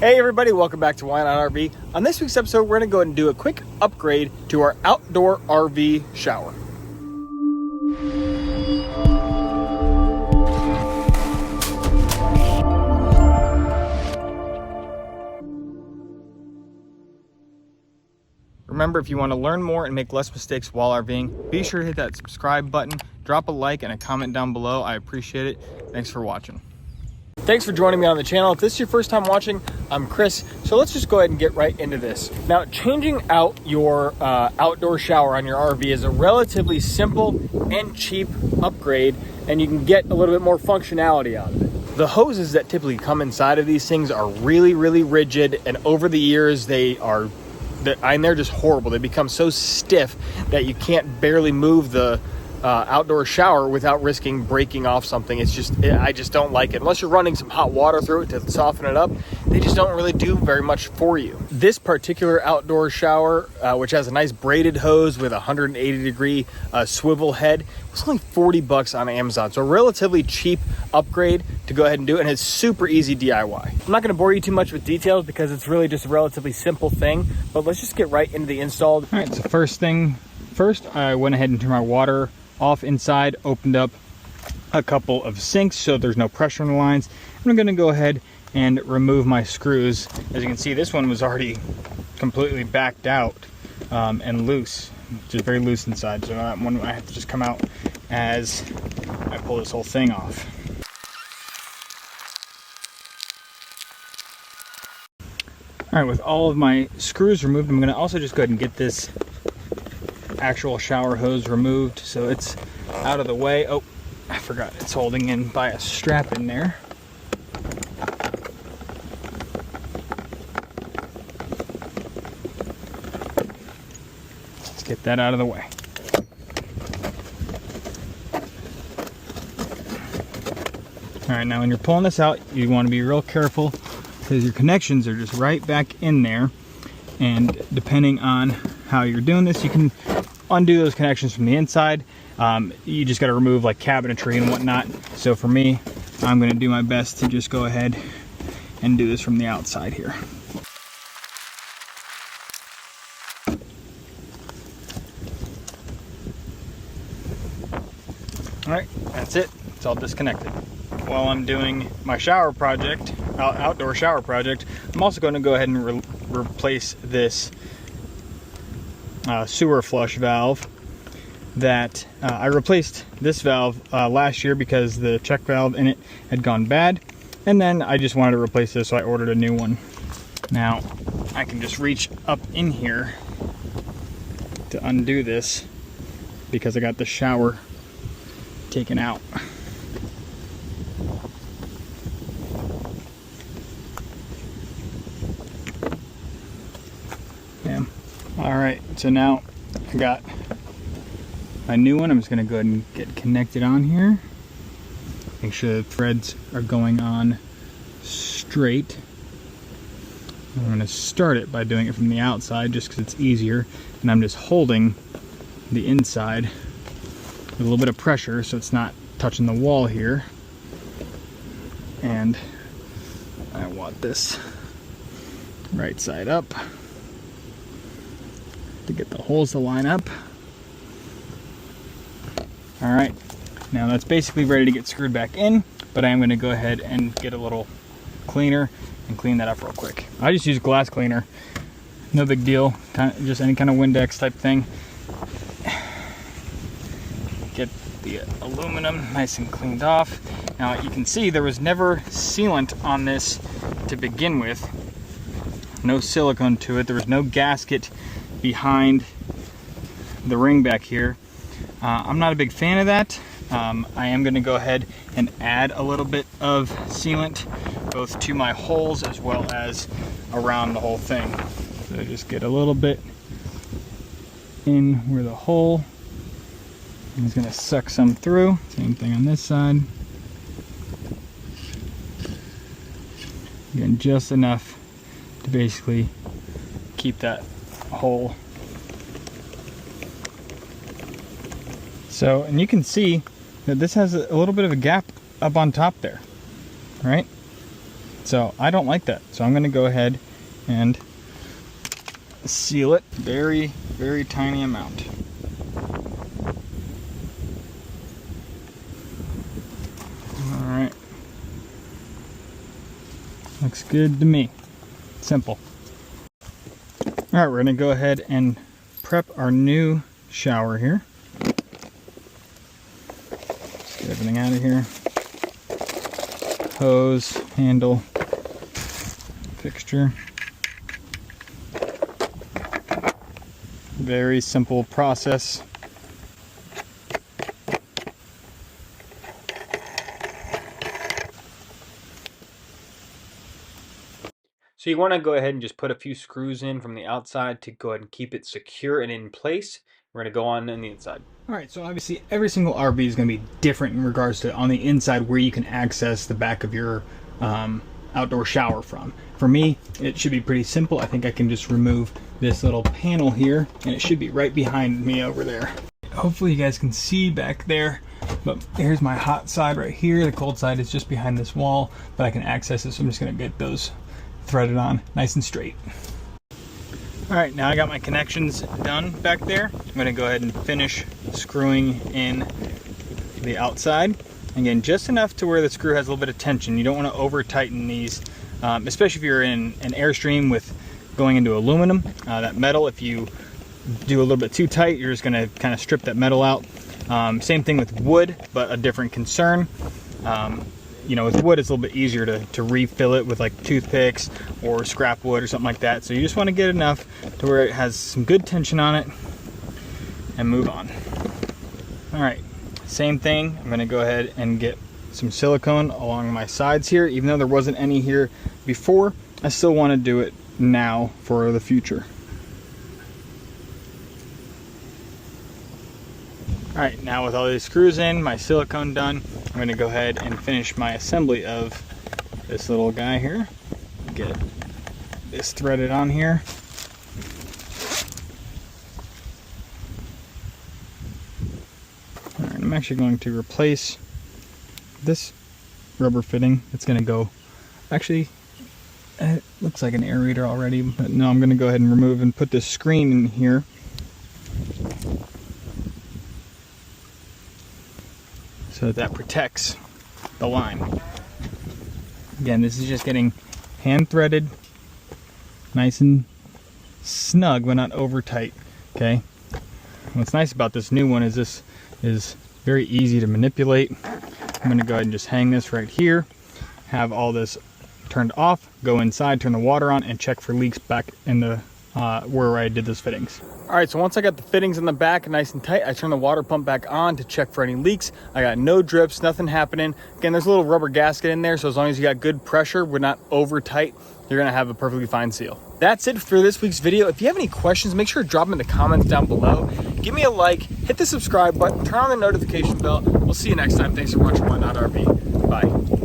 Hey everybody, welcome back to Why Not RV. On this week's episode, we're going to go ahead and do a quick upgrade to our outdoor RV shower. Remember, if you want to learn more and make less mistakes while RVing, be sure to hit that subscribe button, drop a like and a comment down below. I appreciate it. Thanks for watching. Thanks for joining me on the channel. If this is your first time watching, I'm Chris. So let's just go ahead and get right into this. Now, changing out your outdoor shower on your RV is a relatively simple and cheap upgrade, and you can get a little bit more functionality out of it. The hoses that typically come inside of these things are really, really rigid, and over the years they're just horrible. They become so stiff that you can't barely move the outdoor shower without risking breaking off something. I just don't like it. Unless you're running some hot water through it to soften it up, they just don't really do very much for you. This particular outdoor shower, which has a nice braided hose with a 180-degree swivel head, was only 40 bucks on Amazon. So a relatively cheap upgrade to go ahead and do it, and it's super easy DIY. I'm not going to bore you too much with details because it's really just a relatively simple thing, but let's just get right into the install. All right, so first, I went ahead and turned my water off inside, opened up a couple of sinks so there's no pressure on the lines. I'm going to go ahead and remove my screws. As you can see, this one was already completely backed out and loose, just very loose inside. So that one I have to just come out as I pull this whole thing off. All right, with all of my screws removed, I'm going to also just go ahead and get this actual shower hose removed so it's out of the way. Oh, I forgot it's holding in by a strap in there. Let's get that out of the way. All right, now when you're pulling this out, you want to be real careful because your connections are just right back in there, and depending on how you're doing this, you can undo those connections from the inside. You just got to remove like cabinetry and whatnot. So for me, I'm going to do my best to just go ahead and do this from the outside here. All right, that's it. It's all disconnected. While I'm doing my shower project, outdoor shower project, I'm also going to go ahead and replace this sewer flush valve. That I replaced this valve last year because the check valve in it had gone bad, and then I just wanted to replace this, so I ordered a new one. Now I can just reach up in here to undo this because I got the shower taken out. All right, so now I got a new one. I'm just gonna go ahead and get connected on here. Make sure the threads are going on straight. I'm gonna start it by doing it from the outside just because it's easier. And I'm just holding the inside with a little bit of pressure so it's not touching the wall here. And I want this right side up to get the holes to line up. All right, now that's basically ready to get screwed back in, but I am going to go ahead and get a little cleaner and clean that up real quick. I just use glass cleaner, no big deal, just any kind of Windex type thing. Get the aluminum nice and cleaned off. Now you can see there was never sealant on this to begin with, no silicone to it, there was no gasket behind the ring back here. I'm not a big fan of that. I am going to go ahead and add a little bit of sealant both to my holes as well as around the whole thing. So just get a little bit in where the hole is going to suck some through. Same thing on this side. Again, just enough to basically keep that hole. So, and you can see that this has a little bit of a gap up on top there, right? So I don't like that. So I'm gonna go ahead and seal it. Very, very tiny amount. All right. Looks good to me. Simple. All right, we're gonna go ahead and prep our new shower here. Let's get everything out of here. Hose, handle, fixture. Very simple process. So you want to go ahead and just put a few screws in from the outside to go ahead and keep it secure and in place. We're going to go on the inside. All right, so obviously every single RV is going to be different in regards to on the inside where you can access the back of your outdoor shower from. For me, it should be pretty simple. I think I can just remove this little panel here and it should be right behind me over there. Hopefully you guys can see back there, but here's my hot side right here. The cold side is just behind this wall, but I can access it, so I'm just going to get those threaded on nice and straight. All right, now I got my connections done back there. I'm going to go ahead and finish screwing in the outside. Again, just enough to where the screw has a little bit of tension. You don't want to over tighten these, especially if you're in an Airstream with going into aluminum. That metal, if you do a little bit too tight, you're just going to kind of strip that metal out. Same thing with wood, but a different concern. You know, with wood, it's a little bit easier to refill it with like toothpicks or scrap wood or something like that. So you just want to get enough to where it has some good tension on it and move on. All right, same thing. I'm going to go ahead and get some silicone along my sides here. Even though there wasn't any here before, I still want to do it now for the future. All right, now with all these screws in, my silicone done, I'm going to go ahead and finish my assembly of this little guy here. Get this threaded on here. All right, I'm actually going to replace this rubber fitting. It's going to go, actually, it looks like an aerator already, but no, I'm going to go ahead and remove and put this screen in here. So that protects the line. Again, this is just getting hand threaded, nice and snug, but not over tight. Okay. What's nice about this new one is this is very easy to manipulate. I'm going to go ahead and just hang this right here, have all this turned off, go inside, turn the water on, and check for leaks back in the where I did those fittings. All right, so once I got the fittings in the back nice and tight, I turned the water pump back on to check for any leaks. I got no drips, nothing happening. Again, there's a little rubber gasket in there, so as long as you got good pressure, we're not over tight, you're gonna have a perfectly fine seal. That's it for this week's video. If you have any questions, make sure to drop them in the comments down below. Give me a like, hit the subscribe button, turn on the notification bell. We'll see you next time. Thanks for watching Whatnot RV. Bye.